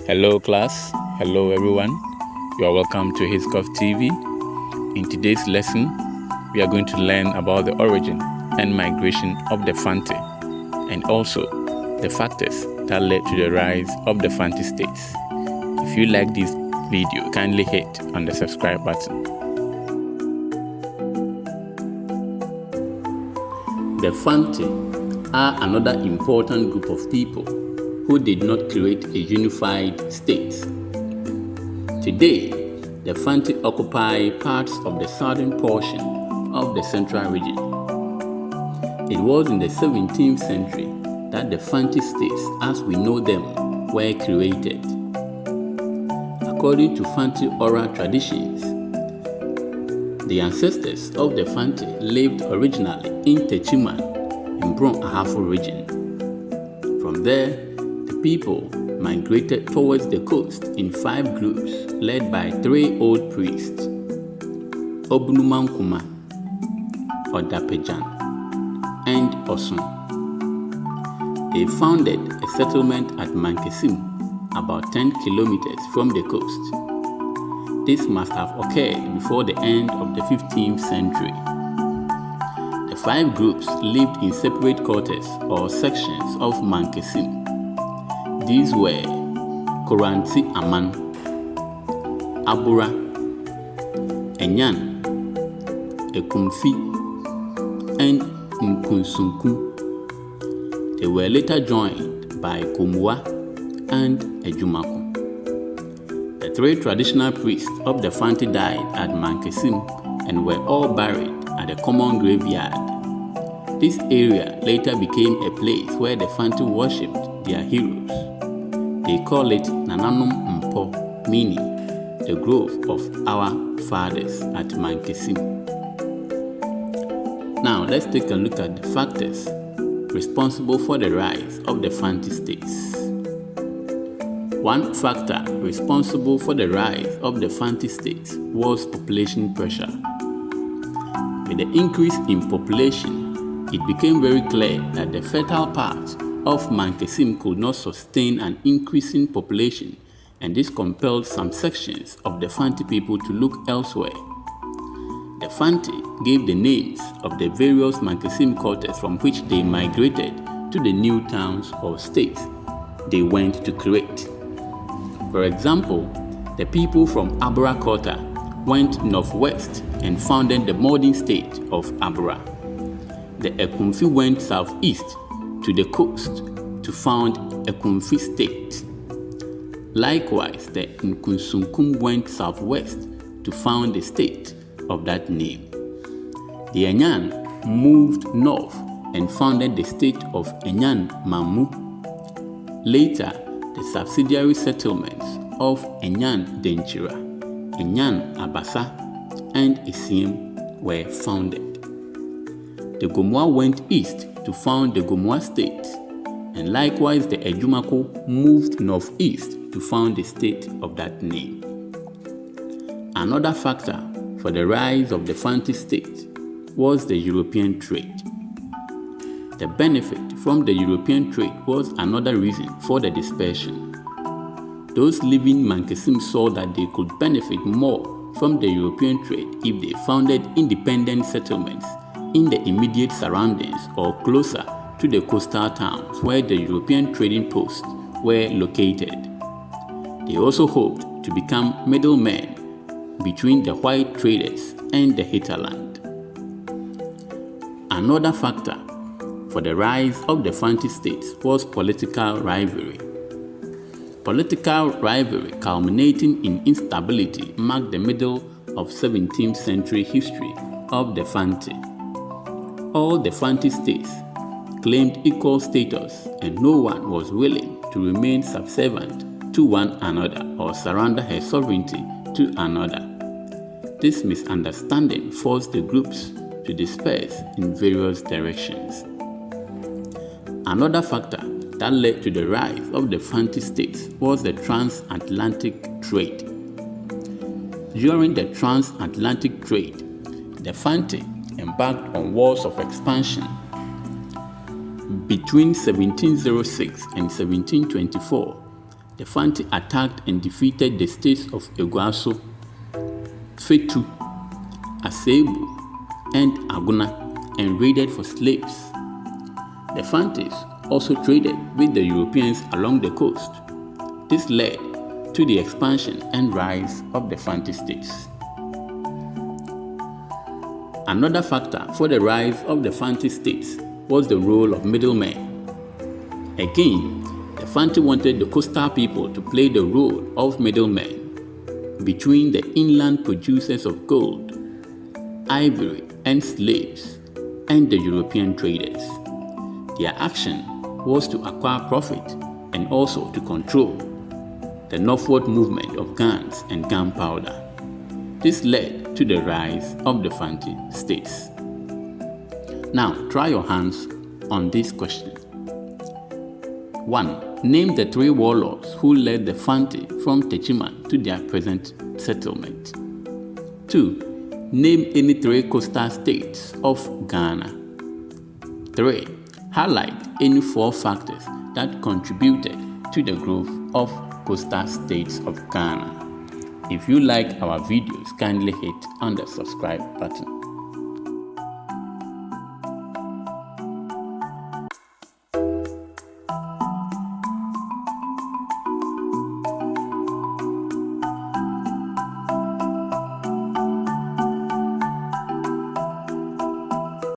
Hello class, hello everyone. You are welcome to Hiscoff TV. In today's lesson, we are going to learn about the origin and migration of the Fante and also the factors that led to the rise of the Fante states. If you like this video, kindly hit on the subscribe button. The Fante are another important group of people who did not create a unified state. Today, the Fanti occupy parts of the southern portion of the central region. It was in the 17th century that the Fanti states, as we know them, were created. According to Fanti oral traditions, the ancestors of the Fanti lived originally in Techiman in Bron Ahafo region. From there, people migrated towards the coast in 5 groups led by 3 old priests, Obunumankuma, Odapejan, and Osun. They founded a settlement at Mankessim, about 10 kilometers from the coast. This must have occurred before the end of the 15th century. The 5 groups lived in separate quarters or sections of Mankessim. These were Koranti Aman, Abura, Enyan, Ekumfi, and Nkunsunkum. They were later joined by Kumwa and Ejumako. The 3 traditional priests of the Fanti died at Mankessim and were all buried at a common graveyard. This area later became a place where the Fanti worshipped their heroes. They call it Nananum Mpo, meaning the grove of our fathers at Mankessim. Now let's take a look at the factors responsible for the rise of the Fanti states. One factor responsible for the rise of the Fanti states was population pressure. With the increase in population, it became very clear that the fertile part of Mankessim could not sustain an increasing population, and this compelled some sections of the Fanti people to look elsewhere. The Fanti gave the names of the various Mankessim quarters from which they migrated to the new towns or states they went to create. For example, the people from Abura quarter went northwest and founded the modern state of Abura. The Ekumfi went southeast to the coast to found Ekumfi state. Likewise, the Nkunsunkum went southwest to found the state of that name. The Enyan moved north and founded the state of Enyan Mamu. Later, the subsidiary settlements of Enyan Denchira, Enyan Abasa, and Isiem were founded. The Gomoa went east to found the Gomoa state, and likewise the Ejumako moved northeast to found the state of that name. Another factor for the rise of the Fanti state was the European trade. The benefit from the European trade was another reason for the dispersion. Those living Mankessim saw that they could benefit more from the European trade if they founded independent settlements in the immediate surroundings or closer to the coastal towns where the European trading posts were located. They also hoped to become middlemen between the white traders and the hinterland. Another factor for the rise of the Fanti states was political rivalry. Political rivalry culminating in instability marked the middle of 17th century history of the Fanti. All the Fanti states claimed equal status, and no one was willing to remain subservient to one another or surrender her sovereignty to another. This misunderstanding forced the groups to disperse in various directions. Another factor that led to the rise of the Fanti states was the transatlantic trade. During the transatlantic trade, the Fanti embarked on wars of expansion. Between 1706 and 1724, the Fanti attacked and defeated the states of Oguaa, Fetu, Asebu, and Agona and raided for slaves. The Fantis also traded with the Europeans along the coast. This led to the expansion and rise of the Fanti states. Another factor for the rise of the Fanti states was the role of middlemen. Again, the Fanti wanted the coastal people to play the role of middlemen between the inland producers of gold, ivory, and slaves and the European traders. Their action was to acquire profit and also to control the northward movement of guns and gunpowder. This led to the rise of the Fanti states. Now, try your hands on this question. 1. Name the 3 warlords who led the Fanti from Techiman to their present settlement. 2. Name any 3 coastal states of Ghana. 3. Highlight any 4 factors that contributed to the growth of coastal states of Ghana. If you like our videos, kindly hit on the subscribe button.